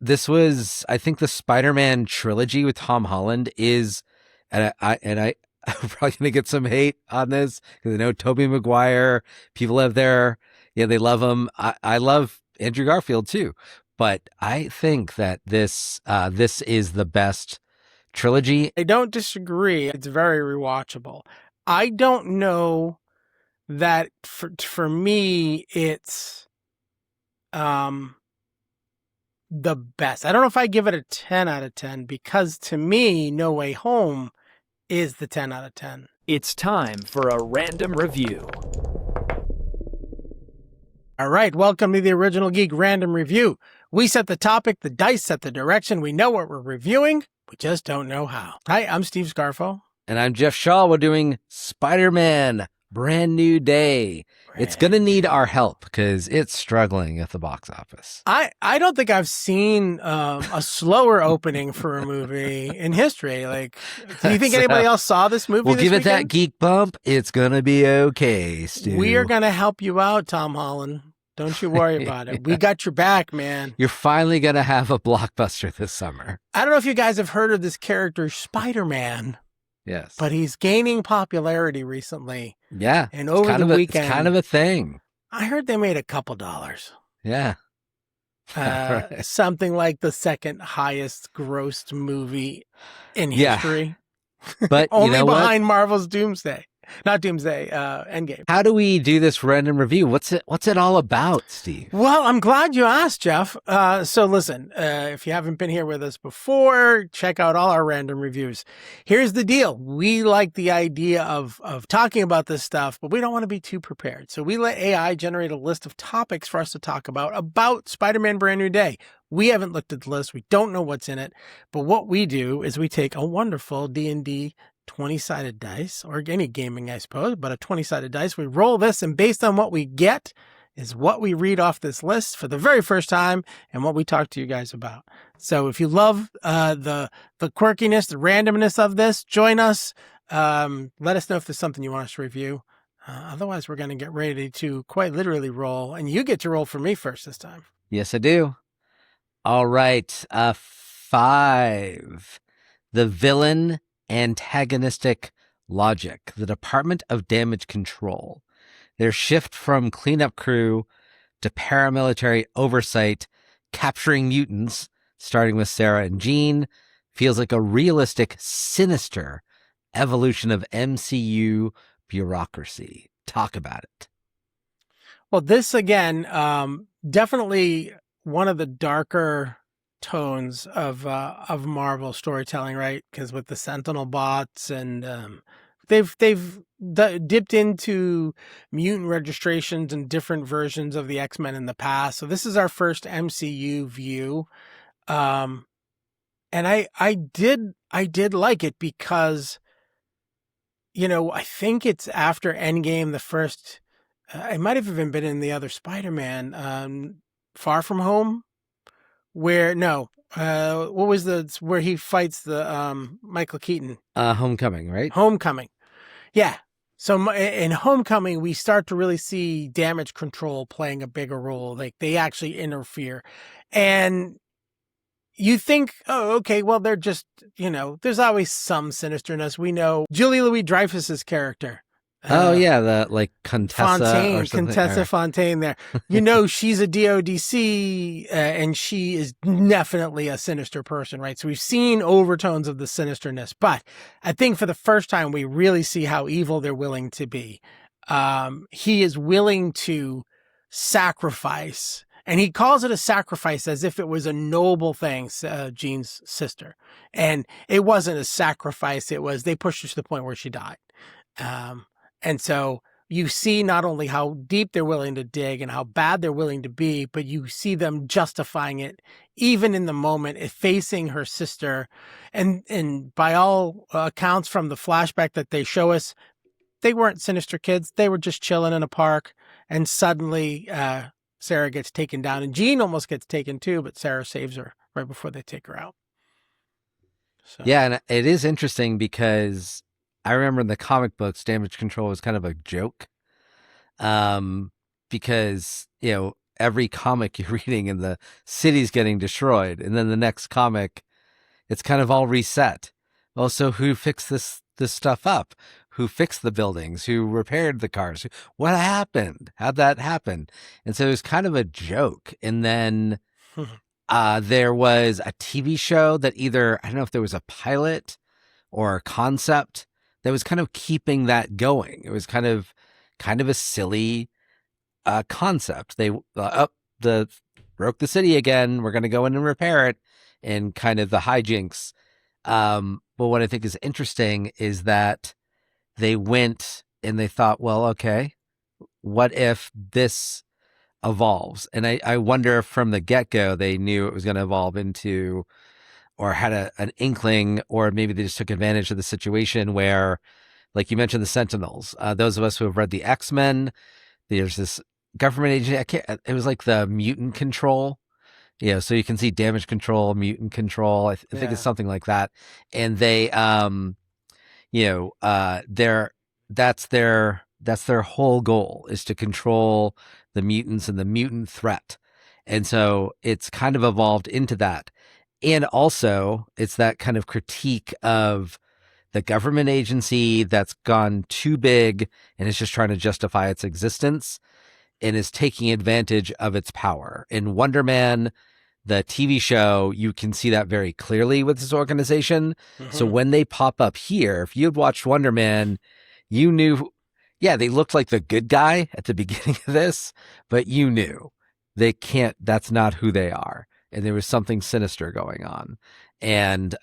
this was, I think the Spider-Man trilogy with Tom Holland is, I'm probably gonna get some hate on this because I know Tobey Maguire, people have they love him. I love Andrew Garfield too, but I think that this is the best trilogy. I don't disagree. It's very rewatchable. I don't know that for me it's the best. I don't know if I give it a 10 out of 10 because to me, No Way Home is the 10 out of 10. It's time for a random review. All right, welcome to the Original Geek Random Review. We set the topic, the dice set the direction. We know what we're reviewing. We just don't know how. Hi, I'm Steve Scarfo. And I'm Jeff Shaw. We're doing Spider-Man Brand New Day. It's going to need our help because it's struggling at the box office. I don't think I've seen a slower opening for a movie in history. Like, do you think anybody else saw this movie We'll this give it weekend? that geek bump. It's going to be okay, Stu. We are going to help you out, Tom Holland. Don't you worry about it. We got your back, man. You're finally going to have a blockbuster this summer. I don't know if you guys have heard of this character, Spider-Man. Yes. But he's gaining popularity recently. Yeah. And over the weekend. It's kind of a thing. I heard they made a couple dollars. Yeah. Right. Something like the second highest grossed movie in history. But only you know behind Marvel's Doomsday. Not Doomsday, Endgame. How do we do this random review? What's it all about, Steve? Well, I'm glad you asked, Jeff. So listen, if you haven't been here with us before, check out all our random reviews. Here's the deal. We like the idea of talking about this stuff, but we don't want to be too prepared. So we let AI generate a list of topics for us to talk about Spider-Man Brand New Day. We haven't looked at the list. We don't know what's in it. But what we do is we take a wonderful D&D 20-sided dice, or any gaming, I suppose, but a 20-sided dice. We roll this, and based on what we get is what we read off this list for the very first time and what we talk to you guys about. So if you love the quirkiness, the randomness of this, join us. Let us know if there's something you want us to review. Otherwise, we're going to get ready to quite literally roll, and you get to roll for me first this time. Yes, I do. All right. 5. The villain antagonistic logic, the Department of Damage Control. Their shift from cleanup crew to paramilitary oversight, capturing mutants, starting with Sarah and Jean, feels like a realistic, sinister evolution of MCU bureaucracy. Talk about it. Well, this again, definitely one of the darker tones of Marvel storytelling, right? Because with the Sentinel bots and they've dipped into mutant registrations and different versions of the X-Men in the past. So this is our first MCU view, and I did like it because, you know, I think it's after Endgame, the first. It might have even been in the other Spider-Man, Far From Home. Where what was where he fights the Michael Keaton? Homecoming, right? Homecoming, yeah. So in Homecoming, we start to really see damage control playing a bigger role. Like they actually interfere, and you think, oh, okay, well they're just, you know, there's always some sinisterness. We know Julie Louis-Dreyfus's character. Oh yeah, the like Contessa Fontaine there. You know, she's a DODC and she is definitely a sinister person, right? So we've seen overtones of the sinisterness, but I think for the first time we really see how evil they're willing to be. He is willing to sacrifice, and he calls it a sacrifice as if it was a noble thing, Jean's sister. And it wasn't a sacrifice, it was they pushed her to the point where she died. And so you see not only how deep they're willing to dig and how bad they're willing to be, but you see them justifying it even in the moment, facing her sister. And by all accounts from the flashback that they show us, they weren't sinister kids. They were just chilling in a park. And suddenly Sarah gets taken down, and Jean almost gets taken too, but Sarah saves her right before they take her out. So. Yeah, and it is interesting because I remember in the comic books, damage control was kind of a joke. Because, you know, every comic you're reading and the city's getting destroyed, and then the next comic, it's kind of all reset. Well, so who fixed this stuff up? Who fixed the buildings? Who repaired the cars? What happened? How'd that happen? And so it was kind of a joke. And then there was a TV show that either, I don't know if there was a pilot or a concept that was kind of keeping that going. It was kind of a silly concept. They broke the city again. We're going to go in and repair it, and kind of the hijinks. But what I think is interesting is that they went and they thought, well, okay, what if this evolves? And I wonder if from the get-go they knew it was going to evolve into, or had an inkling, or maybe they just took advantage of the situation where, like you mentioned, the Sentinels. Those of us who have read the X-Men, there's this government agency. It was like the mutant control. So you can see damage control, mutant control. I think it's something like that. And they, that's their whole goal, is to control the mutants and the mutant threat. And so it's kind of evolved into that. And also it's that kind of critique of the government agency that's gone too big and is just trying to justify its existence and is taking advantage of its power. In Wonder Man, the TV show, you can see that very clearly with this organization. So when they pop up here, if you'd watched Wonder Man, you knew, they looked like the good guy at the beginning of this, but you knew that's not who they are. And there was something sinister going on. And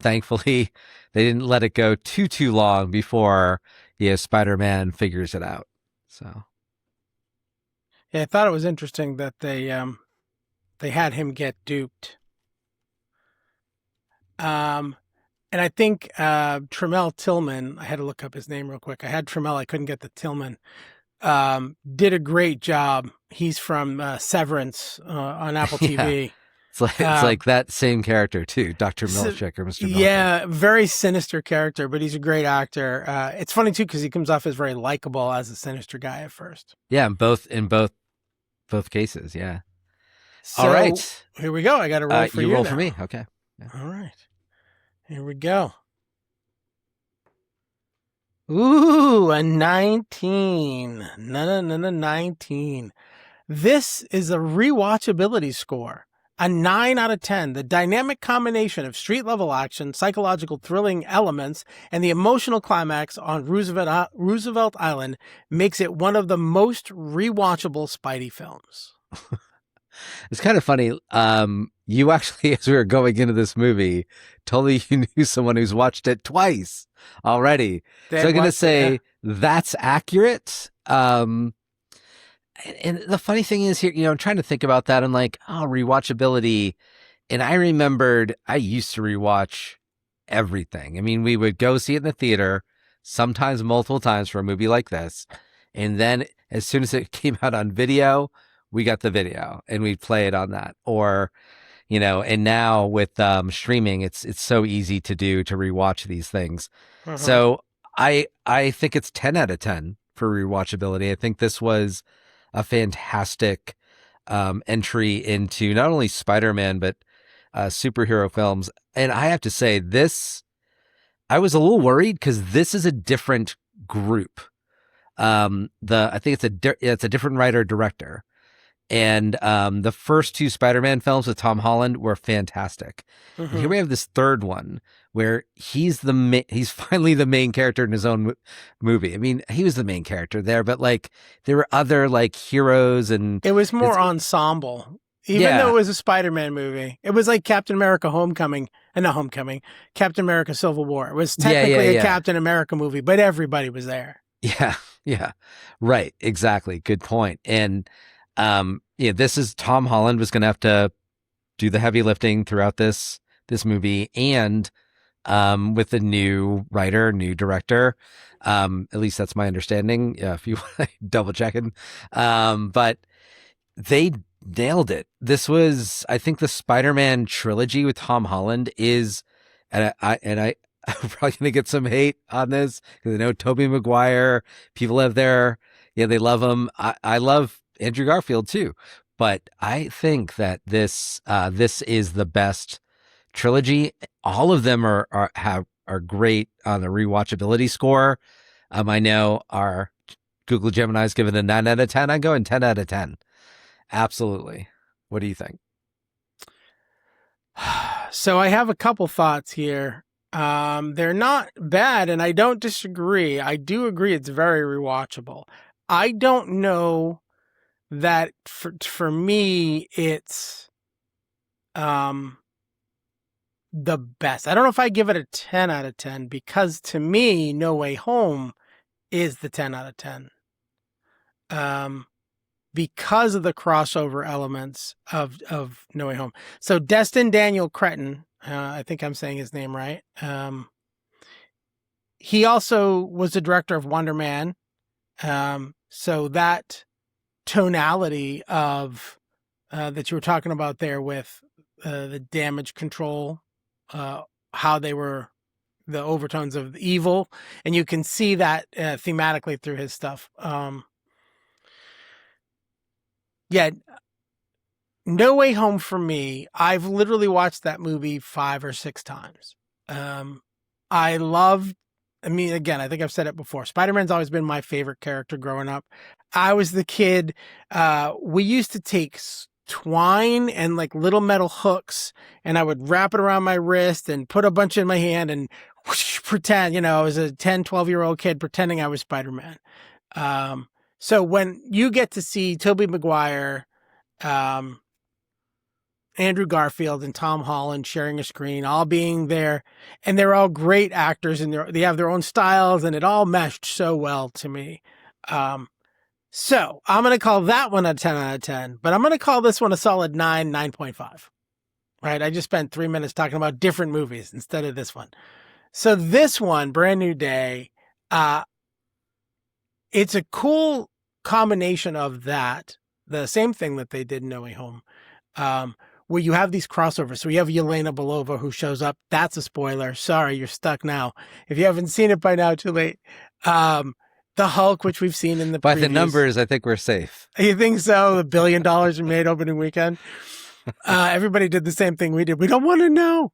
thankfully they didn't let it go too long before, Spider-Man figures it out. So. Yeah, I thought it was interesting that they had him get duped. And I think Tramell Tillman, I had to look up his name real quick. I had Tramell, I couldn't get the Tillman. Did a great job. He's from Severance on Apple TV. It's like that same character too, Dr. Milchick or Mr. Milchick. Yeah, very sinister character, but he's a great actor. It's funny too because he comes off as very likable as a sinister guy at first. Yeah, in both cases. Yeah. So, all right, here we go. I got to roll for you. You roll now. for me. Okay. Yeah. All right, here we go. Ooh, a 19. 19. This is a rewatchability score. A 9 out of 10. The dynamic combination of street-level action, psychological thrilling elements, and the emotional climax on Roosevelt Island makes it one of the most rewatchable Spidey films. It's kind of funny. You actually, as we were going into this movie, told me you knew someone who's watched it twice already. So I'm going to say that's accurate. And the funny thing is here, I'm trying to think about that. I'm like, rewatchability. And I remembered I used to rewatch everything. I mean, we would go see it in the theater, sometimes multiple times for a movie like this. And then as soon as it came out on video, we got the video and we'd play it on that. Or, and now with streaming, it's so easy to rewatch these things. So I think it's 10 out of 10 for rewatchability. I think this was a fantastic entry into not only Spider-Man, but superhero films. And I have to say I was a little worried because this is a different group. I think it's a different writer director. And the first two Spider-Man films with Tom Holland were fantastic. And here we have this third one where he's finally the main character in his own movie. I mean, he was the main character there, but like there were other like heroes, and it was more ensemble. Even though it was a Spider-Man movie, it was like Captain America Captain America Civil War. It was technically a Captain America movie, but everybody was there. Yeah, right, exactly. Good point. And this is Tom Holland was going to have to do the heavy lifting throughout this movie, and with a new writer, new director. At least that's my understanding. Yeah, if you want to double checking, but they nailed it. This was, I think, the Spider-Man trilogy with Tom Holland is, and I'm probably gonna get some hate on this because I know Tobey Maguire. People have they love him. I love Andrew Garfield too. But I think that this is the best trilogy. All of them are great on the rewatchability score. I know our Google Gemini's given a 9 out of 10. I'm going 10 out of 10. Absolutely. What do you think? So I have a couple thoughts here. They're not bad, and I don't disagree. I do agree it's very rewatchable. I don't know that for me it's the best. I don't know if I give it a 10 out of 10 because to me, No Way Home is the 10 out of 10. Because of the crossover elements of No Way Home. So Destin Daniel Cretton, I think I'm saying his name right. He also was the director of Wonder Man. So that tonality of that you were talking about there with the damage control, how they were the overtones of evil, and you can see that thematically through his stuff. Yeah, No Way Home for me, I've literally watched that movie 5 or 6 times. Again, I think I've said it before. Spider-Man's always been my favorite character growing up. I was the kid. We used to take twine and like little metal hooks, and I would wrap it around my wrist and put a bunch in my hand and whoosh, pretend, I was a 10, 12-year-old kid pretending I was Spider-Man. So when you get to see Tobey Maguire, Andrew Garfield and Tom Holland sharing a screen, all being there, and they're all great actors and they have their own styles, and it all meshed so well to me. So I'm going to call that one a 10 out of 10, but I'm going to call this one a solid 9.5. Right? I just spent 3 minutes talking about different movies instead of this one. So this one, Brand New Day, it's a cool combination of that, the same thing that they did in No Way Home, where you have these crossovers. So you have Yelena Belova who shows up. That's a spoiler. Sorry, you're stuck now. If you haven't seen it by now, too late. The Hulk, which we've seen in the By previews. the numbers, I think we're safe. You think so? $1 billion we made opening weekend. Everybody did the same thing we did. We don't want to know.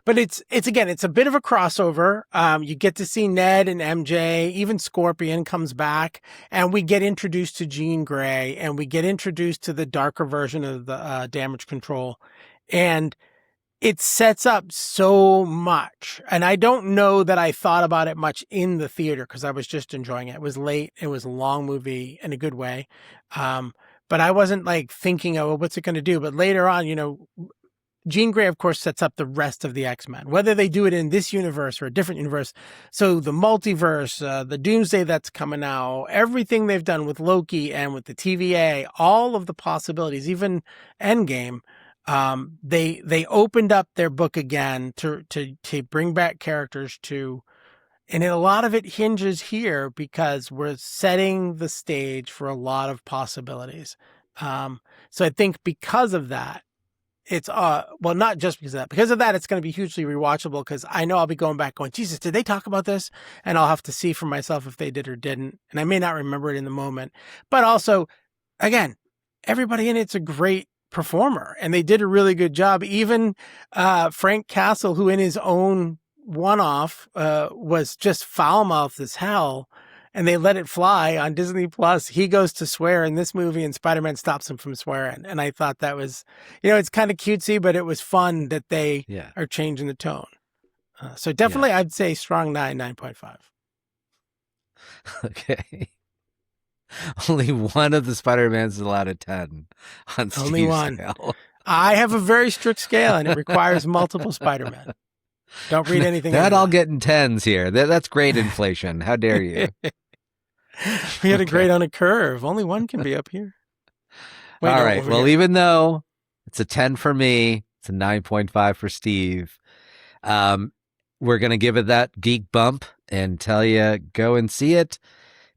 But it's a bit of a crossover. You get to see Ned and MJ, even Scorpion comes back, and we get introduced to Jean Grey, and we get introduced to the darker version of the damage control. And it sets up so much. And I don't know that I thought about it much in the theater because I was just enjoying it. It was late. It was a long movie in a good way. But I wasn't like thinking, oh, what's it going to do? But later on, Jean Grey, of course, sets up the rest of the X-Men, whether they do it in this universe or a different universe. So the multiverse, the Doomsday that's coming out, everything they've done with Loki and with the TVA, all of the possibilities, even Endgame, they opened up their book again to bring back characters and a lot of it hinges here because we're setting the stage for a lot of possibilities. So I think because of that, it's not just because of that, it's going to be hugely rewatchable because I know I'll be going back going, Jesus, did they talk about this? And I'll have to see for myself if they did or didn't. And I may not remember it in the moment, but also, again, everybody in it's a great performer and they did a really good job. Even Frank Castle, who in his own one-off was just foul-mouthed as hell, and they let it fly on Disney Plus. He goes to swear in this movie and Spider-Man stops him from swearing. And I thought that was, it's kind of cutesy, but it was fun that they are changing the tone. So definitely I'd say strong 9.5. Okay. Only one of the Spider-Mans is allowed a 10 on Steve's Only one. scale. I have a very strict scale and it requires multiple Spider-Man. Don't read anything. That all getting 10s here. That's great inflation. How dare you? We had a grade on a curve. Only one can be up here. Wait, all right. Well, even though it's a 10 for me, it's a 9.5 for Steve. We're going to give it that geek bump and tell you go and see it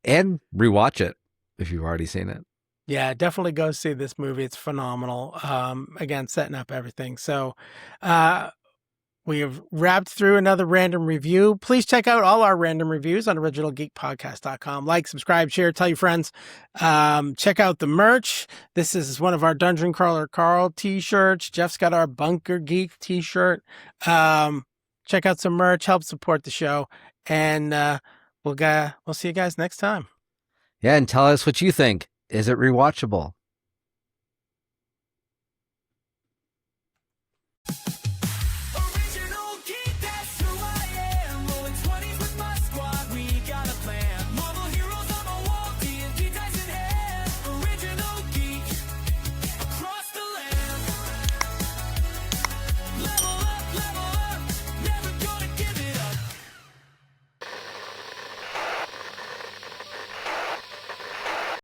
and rewatch it if you've already seen it. Yeah, definitely go see this movie. It's phenomenal. Again, setting up everything. So, We have wrapped through another random review. Please check out all our random reviews on originalgeekpodcast.com. Like, subscribe, share, tell your friends. Check out the merch. This is one of our Dungeon Crawler Carl t-shirts. Jeff's got our Bunker Geek t-shirt. Check out some merch. Help support the show. And we'll see you guys next time. Yeah, and tell us what you think. Is it rewatchable?